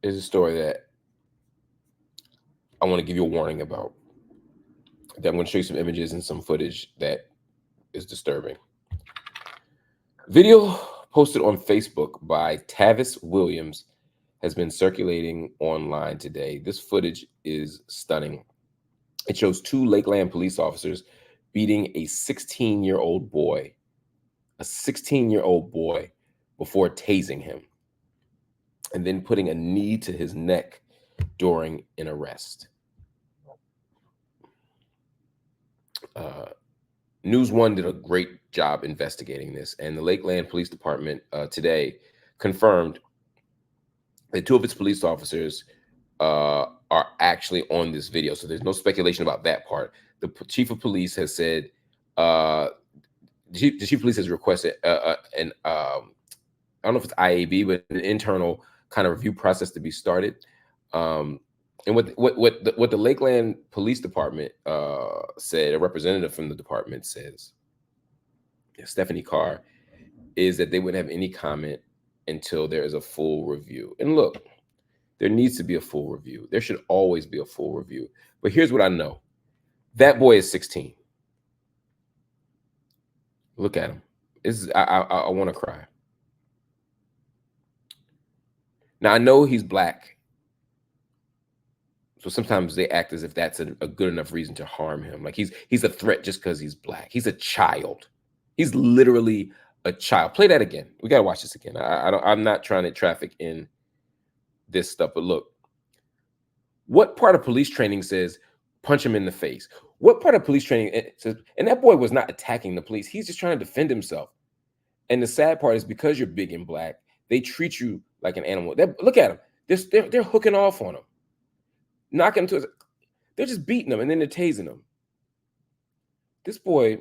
is a story that I want to give you a warning about. That I'm going to show you some images and some footage that is disturbing. Video posted on Facebook by Tavis Williams has been circulating online today. This footage is stunning. It shows two Lakeland police officers beating a 16-year-old boy, before tasing him and then putting a knee to his neck during an arrest. NewsOne did a great job investigating this, and the Lakeland Police Department today confirmed that two of its police officers are actually on this video. So there's no speculation about that part. The chief of police has said, the chief of police has requested an I don't know if it's IAB, but an internal kind of review process to be started. And what the Lakeland Police Department said, a representative from the department says, Stephanie Kerr, is that they wouldn't have any comment until there is a full review. And look, there needs to be a full review. There should always be a full review. But here's what I know. That boy is 16. Look at him. I want to cry. Now, I know he's black. So sometimes they act as if that's a good enough reason to harm him. Like he's a threat just because he's black. He's a child. He's literally a child. Play that again. We got to watch this again. I'm not trying to traffic in this stuff, but look, what part of police training says punch him in the face? What part of police training says, and that boy was not attacking the police. He's just trying to defend himself. And the sad part is because you're big and black, they treat you like an animal. Look at him. They're hooking off on him. Knocking him to his, they're just beating him and then they're tasing him. This boy,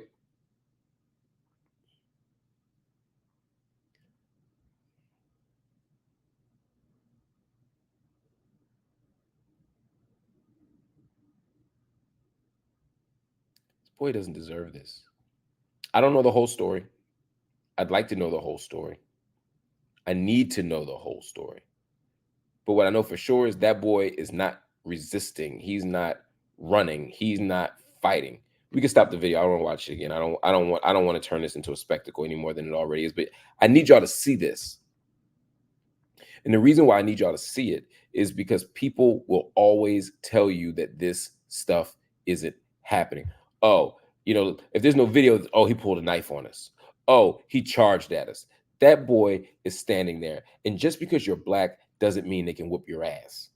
doesn't deserve this. I don't know the whole story. I'd like to know the whole story. I need to know the whole story. But what I know for sure is that boy is not resisting. He's not running. He's not fighting. We can stop the video. I don't want to watch it again. I don't want to turn this into a spectacle any more than it already is. But I need y'all to see this. And the reason why I need y'all to see it is because people will always tell you that this stuff isn't happening. Oh, if there's no video, oh, he pulled a knife on us. Oh, he charged at us. That boy is standing there. And just because you're black doesn't mean they can whoop your ass.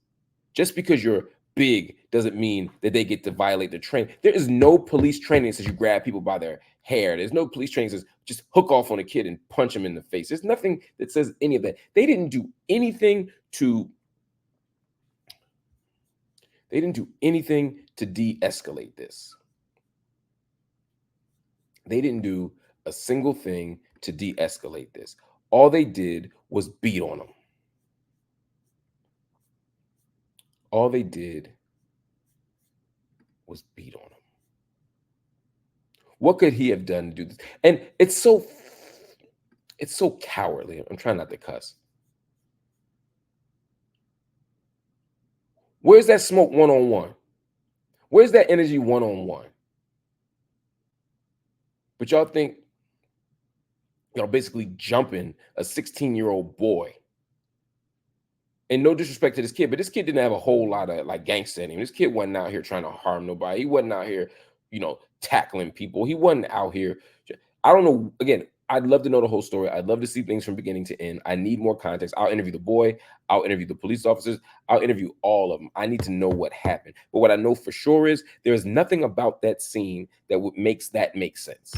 Just because you're big doesn't mean that they get to violate the training. There is no police training that says you grab people by their hair. There's no police training that says just hook off on a kid and punch him in the face. There's nothing that says any of that. They didn't do anything to de-escalate this. They didn't do a single thing to de-escalate this. All they did was beat on him. All they did was beat on him. What could he have done to do this? And it's so cowardly. I'm trying not to cuss. Where's that smoke one-on-one? Where's that energy one-on-one? But y'all think y'all basically jumping a 16-year-old boy. And no disrespect to this kid, but this kid didn't have a whole lot of like gangster in him. This kid wasn't out here trying to harm nobody. He wasn't out here, tackling people. He wasn't out here. I don't know. Again, I'd love to know the whole story. I'd love to see things from beginning to end. I need more context. I'll interview the boy. I'll interview the police officers. I'll interview all of them. I need to know what happened. But what I know for sure is there is nothing about that scene that makes that make sense.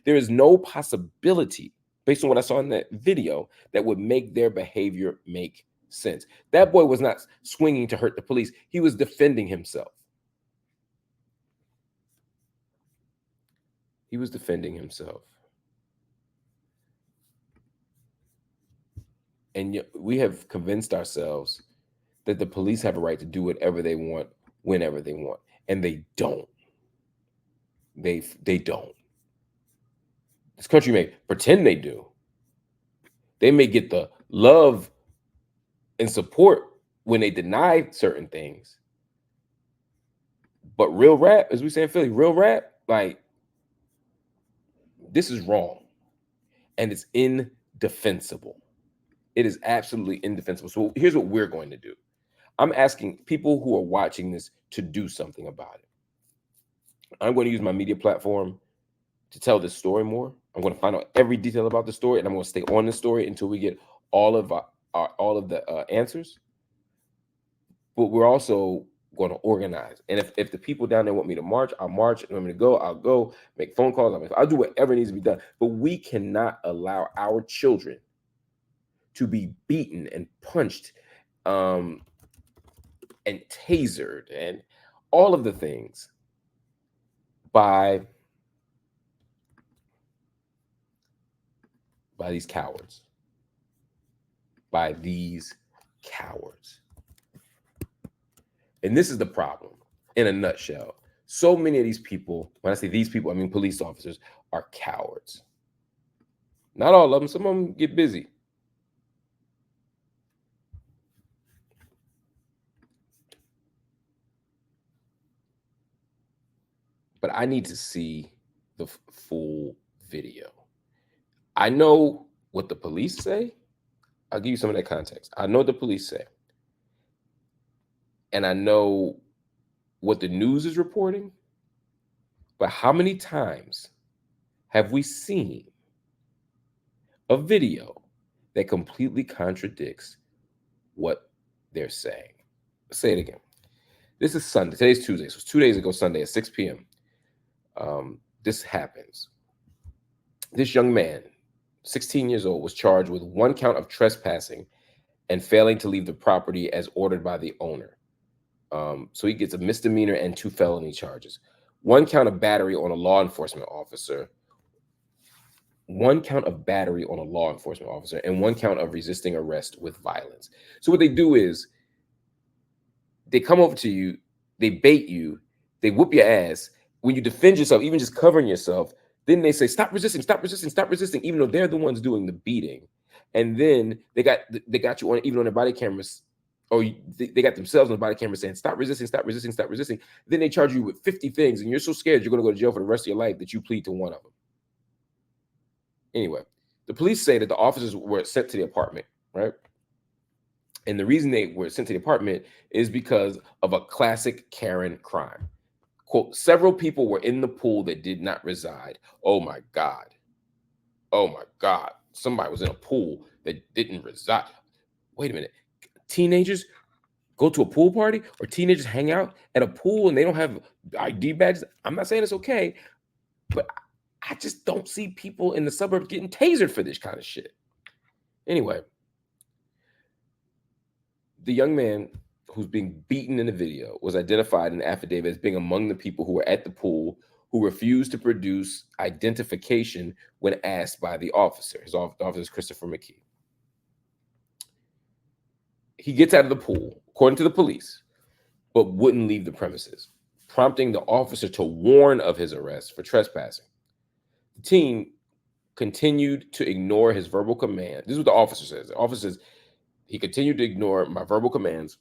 There is no possibility, based on what I saw in that video, that would make their behavior make sense. That boy was not swinging to hurt the police. He was defending himself. He was defending himself. And we have convinced ourselves that the police have a right to do whatever they want, whenever they want. And they don't. They don't. This country may pretend they do. They may get the love and support when they deny certain things. But real rap, as we say in Philly, real rap, like, this is wrong. And it's indefensible. It is absolutely indefensible. So here's what we're going to do. I'm asking people who are watching this to do something about it. I'm going to use my media platform to tell this story more. I'm going to find out every detail about the story, and I'm going to stay on the story until we get all of the answers. But we're also going to organize. And if the people down there want me to march, I'll march. If they want me to go, I'll go. Make phone calls. I'll do whatever needs to be done. But we cannot allow our children to be beaten and punched, and tasered and all of the things by these cowards. By these cowards. And this is the problem in a nutshell. So many of these people, when I say these people, I mean police officers, are cowards. Not all of them. Some of them get busy. But I need to see the full video. I know what the police say. I'll give you some of that context. I know what the police say. And I know what the news is reporting. But how many times have we seen a video that completely contradicts what they're saying? Let's say it again. This is Sunday. Today's Tuesday. So it's 2 days ago, Sunday at 6 p.m. This happens. This young man, 16 years old, was charged with 1 count of trespassing and failing to leave the property as ordered by the owner. So he gets a misdemeanor and 2 felony charges. 1 count of battery on a law enforcement officer. 1 count of battery on a law enforcement officer, and 1 count of resisting arrest with violence. So what they do is they come over to you, they bait you, they whoop your ass. When you defend yourself, even just covering yourself, then they say, stop resisting, stop resisting, stop resisting, even though they're the ones doing the beating. And then they got you on, even on their body cameras, or they got themselves on the body camera saying, stop resisting, stop resisting, stop resisting. Then they charge you with 50 things, and you're so scared you're going to go to jail for the rest of your life that you plead to one of them. Anyway, the police say that the officers were sent to the apartment, right? And the reason they were sent to the apartment is because of a classic Karen crime. Quote, several people were in the pool that did not reside. Oh my God. Oh my God. Somebody was in a pool that didn't reside. Wait a minute. Teenagers go to a pool party, or teenagers hang out at a pool and they don't have ID badges? I'm not saying it's okay, but I just don't see people in the suburbs getting tasered for this kind of shit. Anyway, the young man who's being beaten in the video was identified in the affidavit as being among the people who were at the pool who refused to produce identification when asked by the officer. His officer is Christopher McKee. He gets out of the pool, according to the police, but wouldn't leave the premises, prompting the officer to warn of his arrest for trespassing. The team continued to ignore his verbal command. This is what the officer says. The officer says, he continued to ignore my verbal commands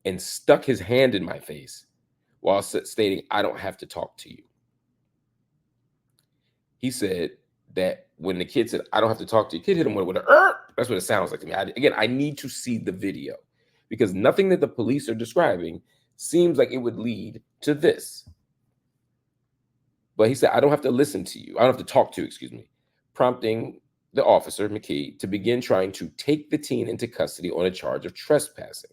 and stuck his hand in my face while stating, I don't have to talk to you. He said that when the kid said, I don't have to talk to you, the kid hit him with a, that's what it sounds like to me. Again, I need to see the video because nothing that the police are describing seems like it would lead to this. But he said, I don't have to listen to you. I don't have to talk to you, excuse me, prompting the officer, McKee, to begin trying to take the teen into custody on a charge of trespassing.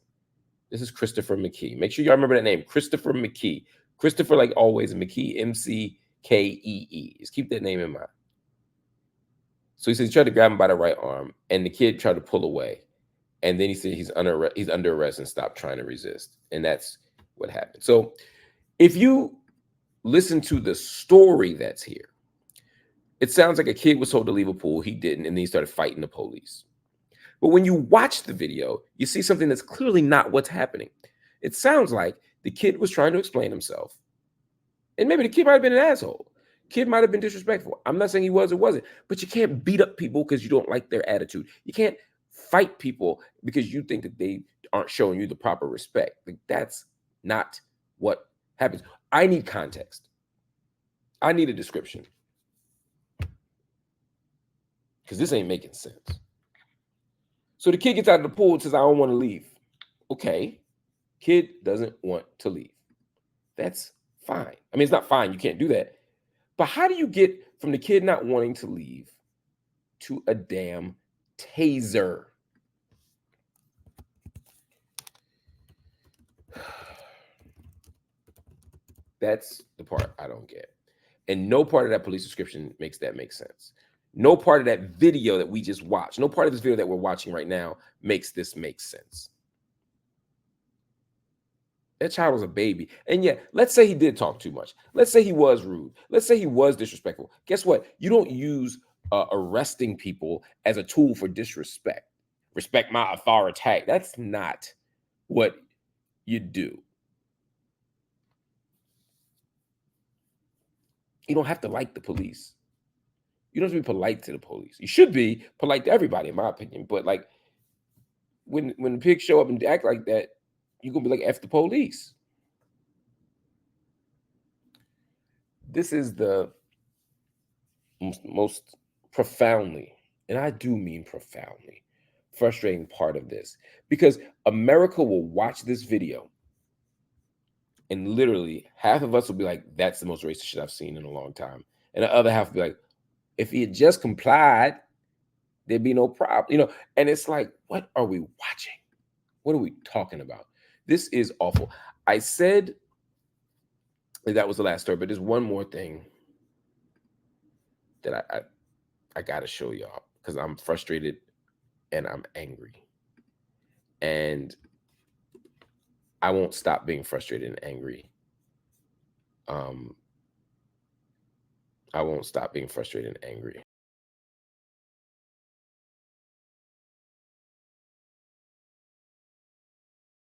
This is Christopher McKee. Make sure y'all remember that name, Christopher McKee. Christopher, like always, McKee, McKee. Just keep that name in mind. So he said he tried to grab him by the right arm, and the kid tried to pull away. And then he said he's under arrest and stopped trying to resist. And that's what happened. So if you listen to the story that's here, it sounds like a kid was told to leave a pool. He didn't, and then he started fighting the police. But when you watch the video, you see something that's clearly not what's happening. It sounds like the kid was trying to explain himself. And maybe the kid might have been an asshole. Kid might have been disrespectful. I'm not saying he was or wasn't, but you can't beat up people because you don't like their attitude. You can't fight people because you think that they aren't showing you the proper respect. Like, that's not what happens. I need context. I need a description. Because this ain't making sense. So the kid gets out of the pool and says, I don't want to leave. Okay. Kid doesn't want to leave. That's fine. I mean, it's not fine. You can't do that. But how do you get from the kid not wanting to leave to a damn taser? That's the part I don't get. And no part of that police description makes that make sense. No part of that video that we just watched, no part of this video that we're watching right now makes this make sense. That child was a baby. And yet, let's say he did talk too much. Let's say he was rude. Let's say he was disrespectful. Guess what? You don't use arresting people as a tool for disrespect. Respect my authority. That's not what you do. You don't have to like the police. You don't have to be polite to the police. You should be polite to everybody, in my opinion. But like, when the pigs show up and act like that, you're gonna be like, F the police. This is the most profoundly, and I do mean profoundly, frustrating part of this, because America will watch this video and literally half of us will be like, that's the most racist shit I've seen in a long time. And the other half will be like, if he had just complied, there'd be no problem. You know, and it's like, what are we watching? What are we talking about? This is awful. I said that was the last story, but there's one more thing that I got to show y'all because I'm frustrated and I'm angry. And I won't stop being frustrated and angry. I won't stop being frustrated and angry